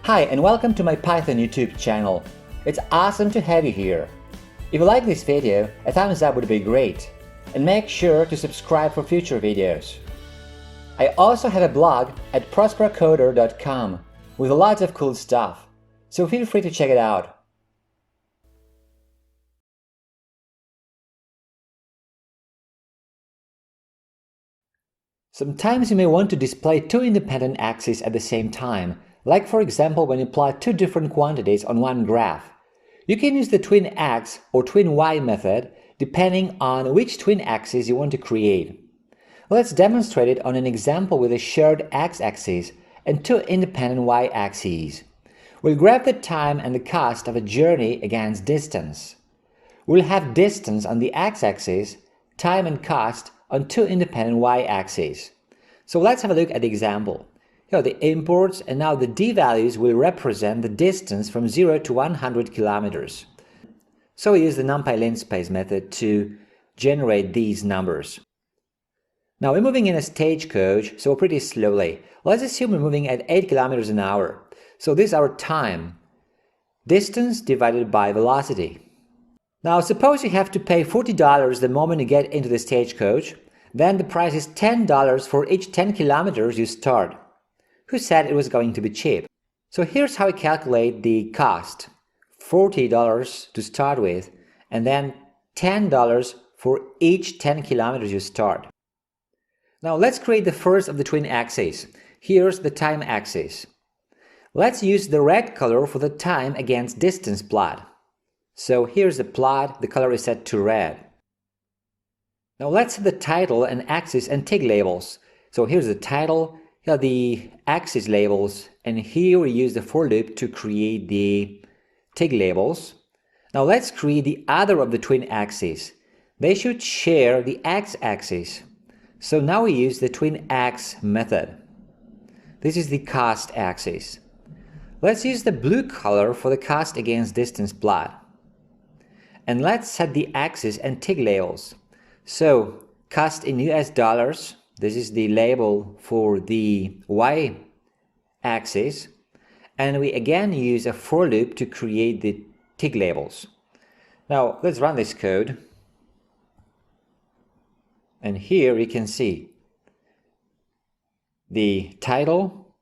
Hi and welcome to my Python YouTube channel. It's awesome to have you here. If you like this video, a thumbs up would be great. And make sure to subscribe for future videos. I also have a blog at prosperocoder.com with lots of cool stuff, so feel free to check it out. Sometimes you may want to display two independent axes at the same time, like for example when you plot two different quantities on one graph. You can use the twin x or twin y method depending on which twin axis you want to create. Let's demonstrate it on an example with a shared x-axis and two independent y-axes. We'll graph the time and the cost of a journey against distance. We'll have distance on the x-axis, time and cost on two independent y-axes. So let's have a look at the example. Here are the imports, and now the d values will represent the distance from 0 to 100 kilometers. So we use the numpy linspace method to generate these numbers. Now we're moving in a stagecoach, so pretty slowly. Let's assume we're moving at 8 kilometers an hour. So this is our time. Distance divided by velocity. Now suppose you have to pay $40 the moment you get into the stagecoach, then the price is $10 for each 10 kilometers you start. Who said it was going to be cheap? So here's how we calculate the cost. $40 to start with, and then $10 for each 10 kilometers you start. Now let's create the first of the twin axes. Here's the time axis. Let's use the red color for the time against distance plot. So here's the plot, the color is set to red. Now let's set the title and axis and TIG labels. So here's the title, here are the axis labels, and here we use the for loop to create the TIG labels. Now let's create the other of the twin axes. They should share the x-axis. So now we use the twin x method. This is the cost axis. Let's use the blue color for the cost against distance plot. And let's set the axis and TIG labels. So cost in US dollars, this is the label for the y-axis. And we again use a for loop to create the TIG labels. Now let's run this code. And here we can see the title,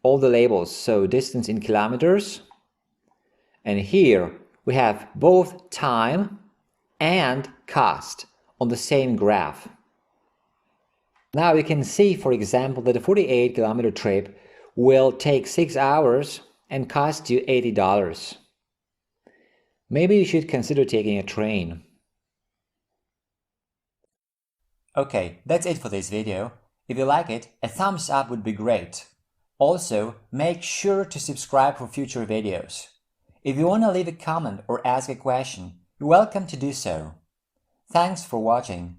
all the labels, so distance in kilometers. And here we have both time and cost on the same graph. Now we can see, for example, that a 48-kilometer trip will take 6 hours and cost you $80. Maybe you should consider taking a train. Okay, that's it for this video. If you like it, a thumbs up would be great. Also, make sure to subscribe for future videos. If you want to leave a comment or ask a question, you're welcome to do so. Thanks for watching.